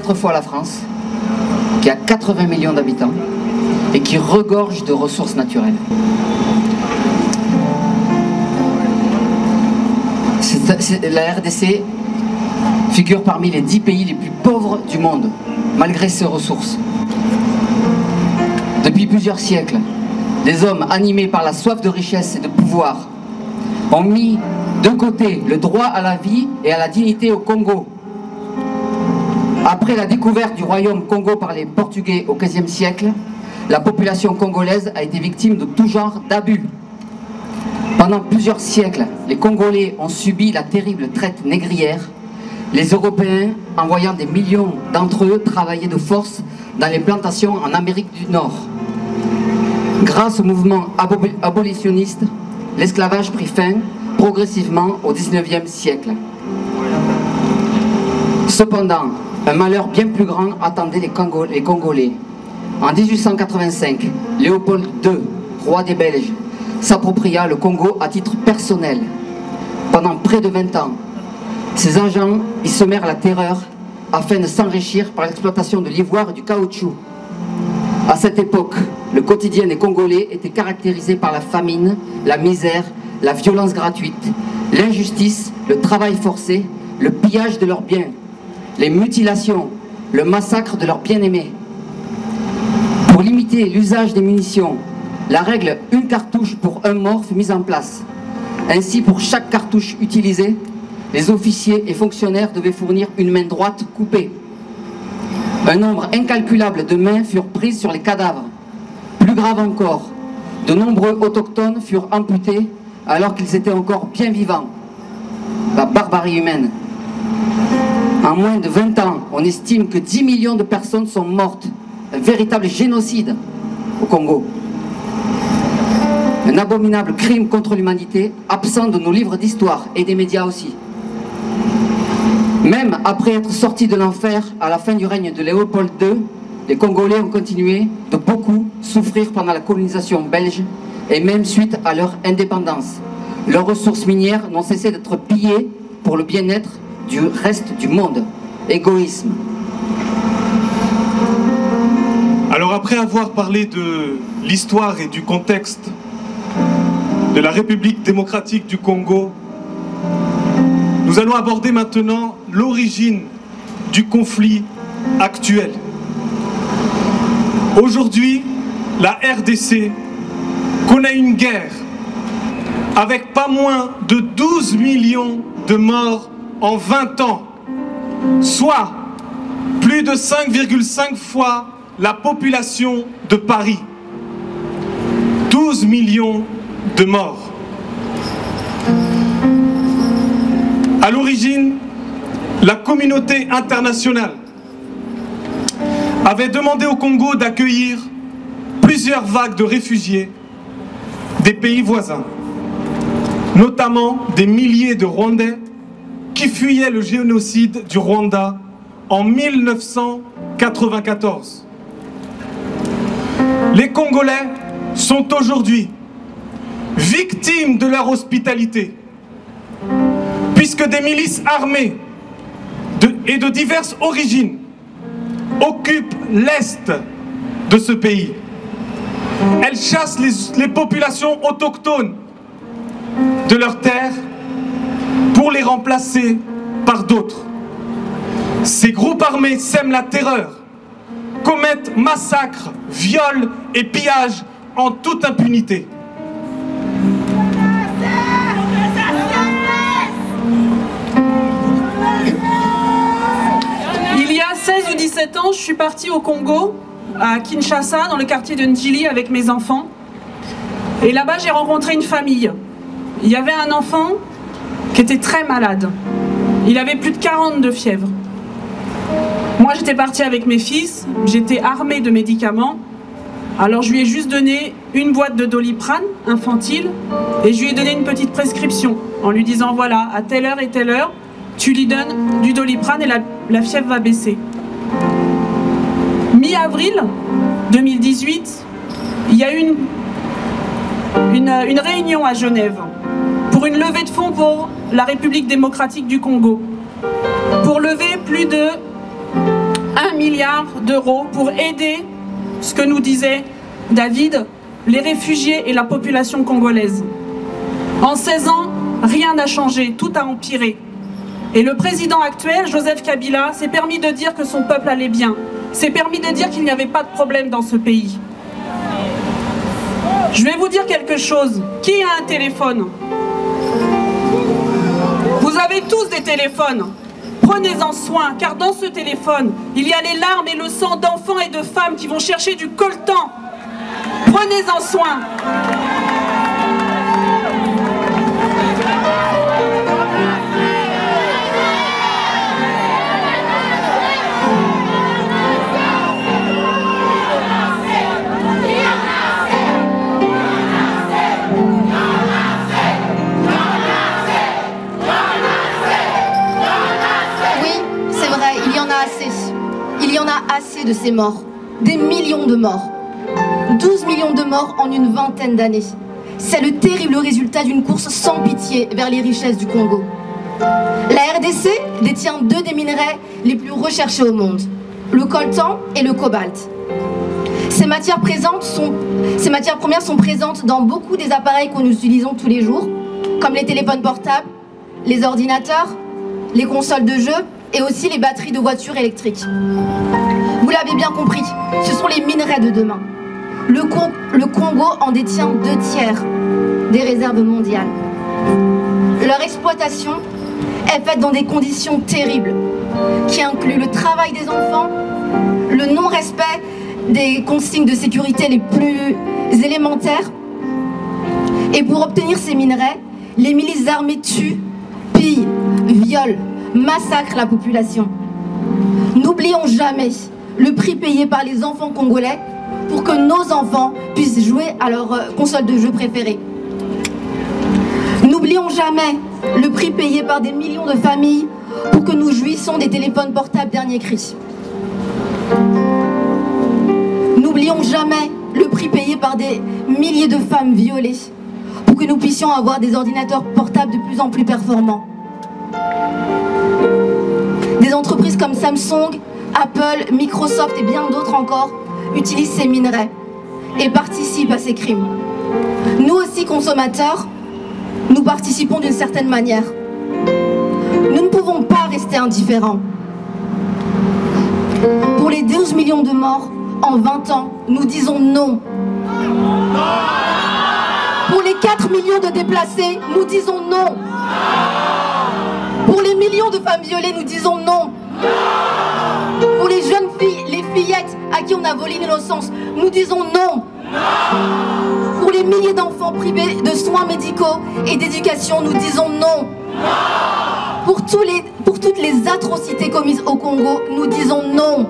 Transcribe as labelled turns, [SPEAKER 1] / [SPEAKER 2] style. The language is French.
[SPEAKER 1] 4 fois la France, qui a 80 millions d'habitants et qui regorge de ressources naturelles. La RDC figure parmi les 10 pays les plus pauvres du monde, malgré ses ressources. Depuis plusieurs siècles, des hommes animés par la soif de richesse et de pouvoir ont mis de côté le droit à la vie et à la dignité au Congo. Après la découverte du royaume Congo par les Portugais au XVe siècle, la population congolaise a été victime de tout genre d'abus. Pendant plusieurs siècles, les Congolais ont subi la terrible traite négrière, les Européens envoyant des millions d'entre eux travailler de force dans les plantations en Amérique du Nord. Grâce au mouvement abolitionniste, l'esclavage prit fin progressivement au XIXe siècle. Cependant, un malheur bien plus grand attendait les Congolais. En 1885, Léopold II, roi des Belges, s'appropria le Congo à titre personnel. Pendant près de 20 ans, ses agents y semèrent la terreur afin de s'enrichir par l'exploitation de l'ivoire et du caoutchouc. À cette époque, le quotidien des Congolais était caractérisé par la famine, la misère, la violence gratuite, l'injustice, le travail forcé, le pillage de leurs biens, les mutilations, le massacre de leurs bien-aimés. Pour limiter l'usage des munitions, la règle « une cartouche pour un mort » fut mise en place. Ainsi, pour chaque cartouche utilisée, les officiers et fonctionnaires devaient fournir une main droite coupée. Un nombre incalculable de mains furent prises sur les cadavres. Plus grave encore, de nombreux autochtones furent amputés alors qu'ils étaient encore bien vivants. La barbarie humaine. En moins de 20 ans, on estime que 10 millions de personnes sont mortes. Un véritable génocide au Congo. Un abominable crime contre l'humanité, absent de nos livres d'histoire et des médias aussi. Même après être sortis de l'enfer à la fin du règne de Léopold II, les Congolais ont continué de beaucoup souffrir pendant la colonisation belge et même suite à leur indépendance. Leurs ressources minières n'ont cessé d'être pillées pour le bien-être du reste du monde. Égoïsme.
[SPEAKER 2] Alors après avoir parlé de l'histoire et du contexte de la République démocratique du Congo, nous allons aborder maintenant l'origine du conflit actuel. Aujourd'hui, la RDC connaît une guerre avec pas moins de 12 millions de morts en 20 ans, soit plus de 5,5 fois la population de Paris. 12 millions de morts. À l'origine, la communauté internationale avait demandé au Congo d'accueillir plusieurs vagues de réfugiés des pays voisins, notamment des milliers de Rwandais qui fuyaient le génocide du Rwanda en 1994. Les Congolais sont aujourd'hui victimes de leur hospitalité, puisque des milices armées et de diverses origines occupent l'est de ce pays. Elles chassent les populations autochtones de leurs terres pour les remplacer par d'autres. Ces groupes armés sèment la terreur, commettent massacres, viols et pillages en toute impunité.
[SPEAKER 3] Il y a 16 ou 17 ans, je suis partie au Congo, à Kinshasa, dans le quartier de Ndjili, avec mes enfants. Et là-bas, j'ai rencontré une famille. Il y avait un enfant qui était très malade. Il avait plus de 40 de fièvre. Moi, j'étais partie avec mes fils, j'étais armée de médicaments. Alors, je lui ai juste donné une boîte de Doliprane infantile et je lui ai donné une petite prescription en lui disant, voilà, à telle heure et telle heure, tu lui donnes du Doliprane et la fièvre va baisser. Mi-avril 2018, il y a eu une réunion à Genève pour une levée de fonds pour la République démocratique du Congo, pour lever plus de 1 milliard d'euros pour aider, ce que nous disait David, les réfugiés et la population congolaise. En 16 ans, rien n'a changé, tout a empiré. Et le président actuel, Joseph Kabila, s'est permis de dire que son peuple allait bien, s'est permis de dire qu'il n'y avait pas de problème dans ce pays. Je vais vous dire quelque chose. Qui a un téléphone? Vous avez tous des téléphones. Prenez-en soin, car dans ce téléphone, il y a les larmes et le sang d'enfants et de femmes qui vont chercher du coltan. Prenez-en soin.
[SPEAKER 4] Il y en a assez de ces morts, des millions de morts. 12 millions de morts en une vingtaine d'années. C'est le terrible résultat d'une course sans pitié vers les richesses du Congo. La RDC détient 2 des minerais les plus recherchés au monde, le coltan et le cobalt. Ces matières premières sont présentes dans beaucoup des appareils que nous utilisons tous les jours, comme les téléphones portables, les ordinateurs, les consoles de jeux, et aussi les batteries de voitures électriques. Vous l'avez bien compris, ce sont les minerais de demain. Le Congo en détient 2/3 des réserves mondiales. Leur exploitation est faite dans des conditions terribles, qui incluent le travail des enfants, le non-respect des consignes de sécurité les plus élémentaires. Et pour obtenir ces minerais, les milices armées tuent, pillent, violent, massacre la population. N'oublions jamais le prix payé par les enfants congolais pour que nos enfants puissent jouer à leur console de jeux préférée. N'oublions jamais le prix payé par des millions de familles pour que nous jouissions des téléphones portables dernier cri. N'oublions jamais le prix payé par des milliers de femmes violées pour que nous puissions avoir des ordinateurs portables de plus en plus performants. Des entreprises comme Samsung, Apple, Microsoft et bien d'autres encore utilisent ces minerais et participent à ces crimes. Nous aussi, consommateurs, nous participons d'une certaine manière. Nous ne pouvons pas rester indifférents. Pour les 12 millions de morts en 20 ans, nous disons non. Pour les 4 millions de déplacés, nous disons non. Pour les millions de femmes violées, nous disons non. Pour les jeunes filles, les fillettes à qui on a volé l'innocence, nous disons non. Pour les milliers d'enfants privés de soins médicaux et d'éducation, nous disons non. Pour toutes les atrocités commises au Congo, nous disons non.